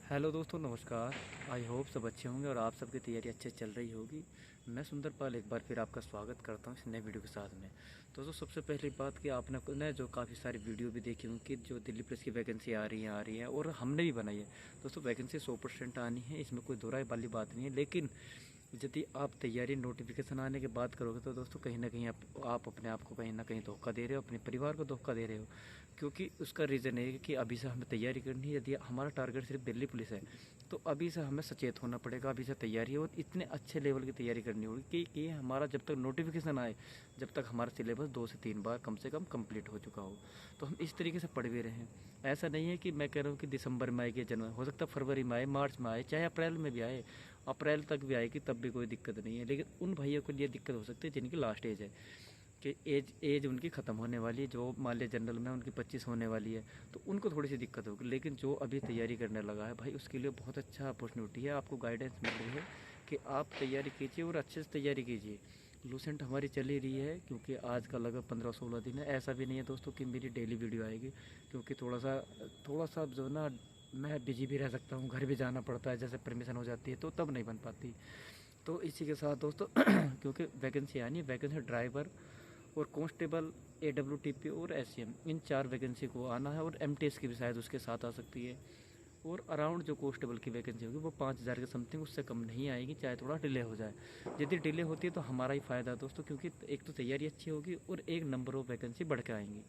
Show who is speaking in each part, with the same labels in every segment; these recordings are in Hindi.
Speaker 1: हेलो दोस्तों, नमस्कार। आई होप सब अच्छे होंगे और आप सबकी तैयारी अच्छे चल रही होगी। मैं सुंदरपाल एक बार फिर आपका स्वागत करता हूँ इस नए वीडियो के साथ में। दोस्तों, सबसे पहली बात कि आपने ने जो काफ़ी सारी वीडियो भी देखी होंगी कि जो दिल्ली पुलिस की वैकेंसी आ रही है और हमने भी बनाई है। दोस्तों, वैकेंसी 100% आनी है, इसमें कोई दो राय वाली बात नहीं है। लेकिन यदि आप तैयारी नोटिफिकेशन आने के बाद करोगे तो दोस्तों कहीं ना कहीं आप अपने आप को कहीं ना कहीं धोखा दे रहे हो, अपने परिवार को धोखा दे रहे हो। क्योंकि उसका रीज़न है कि अभी से हमें तैयारी करनी है। यदि हमारा टारगेट सिर्फ दिल्ली पुलिस है तो अभी से हमें सचेत होना पड़ेगा, अभी से तैयारी और इतने अच्छे लेवल की तैयारी करनी होगी कि हमारा जब तक नोटिफिकेशन आए, जब तक हमारा सिलेबस 2 से 3 बार कम से कम कंप्लीट हो चुका हो। तो हम इस तरीके से पढ़ भी रहे हैं। ऐसा नहीं है कि मैं कह रहा हूँ कि दिसंबर में आएगी, जनवरी हो सकता है, फरवरी में आए, मार्च में आए, चाहे अप्रैल में भी आए, अप्रैल तक भी आएगी तब भी कोई दिक्कत नहीं है। लेकिन उन भाइयों को लिए दिक्कत हो सकती है जिनकी लास्ट एज है, कि एज उनकी ख़त्म होने वाली है। जो मान लिया जनरल में उनकी 25 होने वाली है तो उनको थोड़ी सी दिक्कत होगी। लेकिन जो अभी तैयारी करने लगा है भाई, उसके लिए बहुत अच्छा अपॉर्चुनिटी है, आपको गाइडेंस मिल रही है कि आप तैयारी कीजिए और अच्छे से तैयारी कीजिए। लूसेंट हमारी चल ही रही है क्योंकि आज का लगभग 15-16 दिन है। ऐसा भी नहीं है दोस्तों कि मेरी डेली वीडियो आएगी, क्योंकि थोड़ा सा जो ना मैं बिजी भी रह सकता हूँ, घर भी जाना पड़ता है, जैसे परमिशन हो जाती है तो तब नहीं बन पाती। तो इसी के साथ दोस्तों क्योंकि वैकेंसी आनी है, वैकेंसी ड्राइवर और कांस्टेबल, AWTP और SCM, इन 4 वैकेंसी को आना है। और MTS की भी शायद उसके साथ आ सकती है। और अराउंड जो कांस्टेबल की वैकेंसी होगी वो 5,000 के समथिंग, उससे कम नहीं आएगी, चाहे थोड़ा डिले हो जाए। यदि डिले होती है तो हमारा ही फ़ायदा है दोस्तों, क्योंकि एक तो तैयारी अच्छी होगी और एक नंबर ऑफ वैकेंसी बढ़ के आएंगी।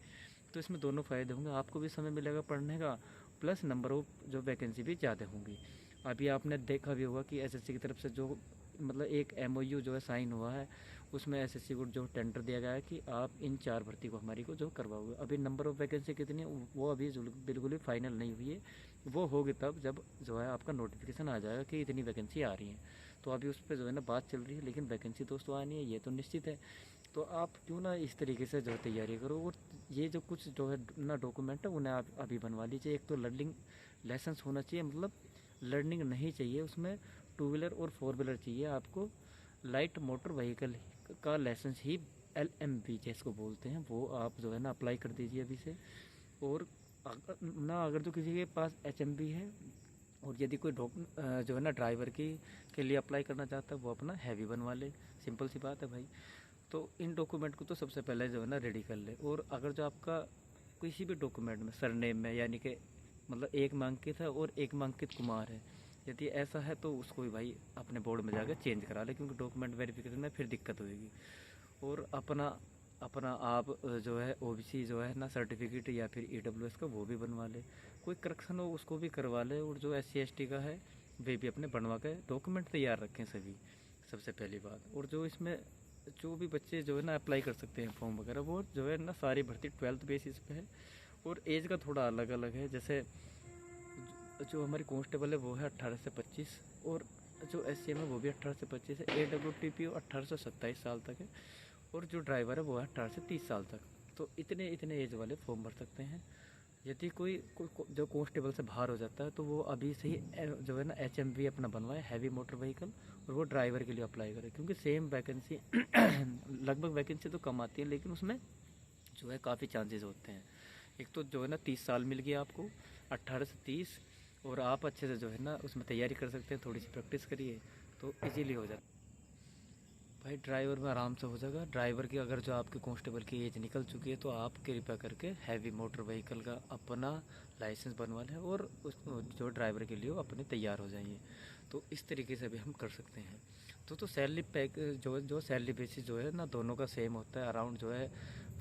Speaker 1: तो इसमें दोनों फ़ायदे होंगे, आपको भी समय मिलेगा पढ़ने का, प्लस नंबर ऑफ जो वैकेंसी भी ज़्यादा होंगी। अभी आपने देखा भी होगा कि SSC की तरफ से जो मतलब एक MOU जो है साइन हुआ है, उसमें SSC को जो टेंडर दिया गया है कि आप इन 4 भर्ती को हमारी को जो करवाओगे। अभी नंबर ऑफ़ वैकेंसी कितनी है वो अभी बिल्कुल ही फाइनल नहीं हुई है। वो होगी तब जब जो है आपका नोटिफिकेशन आ जाएगा कि इतनी वैकेंसी आ रही है। तो अभी उस पर जो है ना बात चल रही है, लेकिन वैकेंसी दोस्तों आनी है, ये तो निश्चित है। तो आप क्यों ना इस तरीके से जो है तैयारी करो। और ये जो कुछ जो है ना डॉक्यूमेंट है उन्हें आप अभी बनवा लीजिए। एक तो लर्निंग लाइसेंस होना चाहिए, मतलब लर्निंग नहीं चाहिए उसमें, 2 व्हीलर और 4 व्हीलर चाहिए आपको। लाइट मोटर व्हीकल का लाइसेंस ही LMV जिसको बोलते हैं, वो आप जो है ना अप्लाई कर दीजिए अभी से। और अगर तो किसी के पास HMV है, और यदि कोई जो है ना ड्राइवर की के लिए अप्लाई करना चाहता है वो अपना हैवी बनवा ले। सिंपल सी बात है भाई। तो इन डॉक्यूमेंट को तो सबसे पहले जो है ना रेडी कर ले। और अगर जो आपका किसी भी डॉक्यूमेंट में सरनेम में यानी कि मतलब एक मांकित है और एक मांकित कुमार है, यदि ऐसा है तो उसको भी भाई अपने बोर्ड में जाकर चेंज करा ले, क्योंकि डॉक्यूमेंट वेरिफिकेशन में फिर दिक्कत होगी। और अपना अपना आप जो है OBC जो है ना सर्टिफिकेट या फिर EWS का वो भी बनवा ले। कोई करेक्शन हो उसको भी करवा ले। और जो SC ST का है वे भी अपने बनवा के डॉक्यूमेंट तैयार रखें सभी, सबसे पहली बात। और जो इसमें जो भी बच्चे जो है ना अप्लाई कर सकते हैं फॉर्म वगैरह, वो जो है ना सारी भर्ती 12th बेसिस पे है। और एज का थोड़ा अलग अलग है, जैसे जो हमारी कांस्टेबल है वो है 18 से 25, और जो SCM है वो भी 18 से 25 है। AWTP 18 से 27 साल तक है। और जो ड्राइवर है वो है 18 से 30 साल तक। तो इतने इतने एज वाले फॉर्म भर सकते हैं। यदि कोई जो कांस्टेबल से बाहर हो जाता है तो वो अभी से ही जो है ना HMV अपना बनवाए, हैवी मोटर व्हीकल, और वो ड्राइवर के लिए अप्लाई करे। क्योंकि सेम वैकेंसी लगभग वैकेंसी तो कम आती है, लेकिन उसमें जो है काफ़ी चांसेस होते हैं। एक तो जो है ना 30 साल मिल गया आपको, 18 से 30, और आप अच्छे से जो है ना उसमें तैयारी कर सकते हैं। थोड़ी सी प्रैक्टिस करिए तो इजीली हो जाता है भाई। ड्राइवर में आराम से हो जाएगा। ड्राइवर की अगर जो आपके कांस्टेबल की एज निकल चुकी है तो आप कृपया करके हैवी मोटर व्हीकल का अपना लाइसेंस बनवा लें और उस जो ड्राइवर के लिए वो अपने तैयार हो जाइए। तो इस तरीके से भी हम कर सकते हैं। तो सैलरी पैक जो सैलरी बेसिस जो है ना दोनों का सेम होता है। अराउंड जो है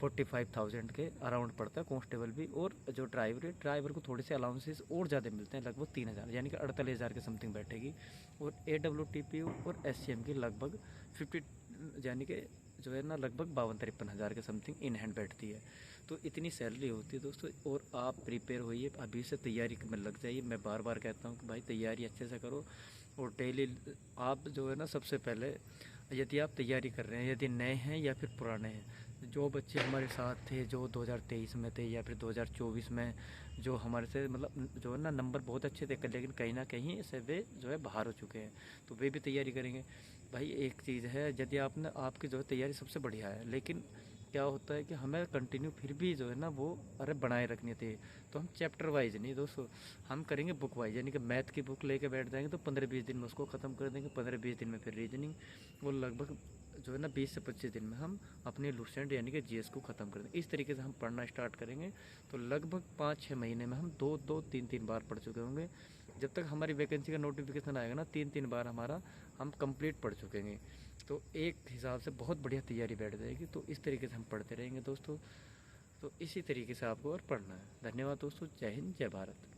Speaker 1: 45,000 के अराउंड पड़ता है कांस्टेबल भी। और जो ड्राइवर को थोड़े से अलाउंसेस और ज़्यादा मिलते हैं, लगभग 3,000 यानी कि 48,000 के समथिंग बैठेगी। और AWTP और SCM की लगभग 50 यानी कि जो है ना लगभग 52-53 हज़ार के समथिंग इन हैंड बैठती है। तो इतनी सैलरी होती है दोस्तों। और आप प्रिपेयर होइए, अभी से तैयारी में लग जाइए। मैं बार बार कहता हूँ कि भाई तैयारी अच्छे से करो। और डेली आप जो है ना सबसे पहले, यदि आप तैयारी कर रहे हैं, यदि नए हैं या फिर पुराने हैं, जो बच्चे हमारे साथ थे जो 2023 में थे या फिर 2024 में, जो हमारे से मतलब जो है ना नंबर बहुत अच्छे थे, लेकिन कहीं ना कहीं से वे जो है बाहर हो चुके हैं, तो वे भी तैयारी करेंगे। भाई एक चीज़ है, यदि आपने आपकी जो है तैयारी सबसे बढ़िया है, लेकिन क्या होता है कि हमें कंटिन्यू फिर भी जो है ना वो बनाए रखनी थी। तो हम चैप्टर वाइज नहीं दोस्तों, हम करेंगे बुक वाइज, यानी कि मैथ की बुक लेके बैठ जाएंगे तो 15-20 दिन में उसको ख़त्म कर देंगे, 15-20 दिन में फिर रीजनिंग, वो लगभग जो है ना 20 से 25 दिन में हम अपने लूसेंट यानी कि जीएस को ख़त्म कर देंगे। इस तरीके से हम पढ़ना स्टार्ट करेंगे तो लगभग 5-6 महीने में हम 2-2, 3-3 बार पढ़ चुके होंगे। जब तक हमारी वैकेंसी का नोटिफिकेशन आएगा ना 3-3 बार हमारा हम कंप्लीट पढ़ चुकेंगे। तो एक हिसाब से बहुत बढ़िया तैयारी बैठ जाएगी। तो इस तरीके से हम पढ़ते रहेंगे दोस्तों। तो इसी तरीके से आपको और पढ़ना है। धन्यवाद दोस्तों। जय हिंद, जय भारत।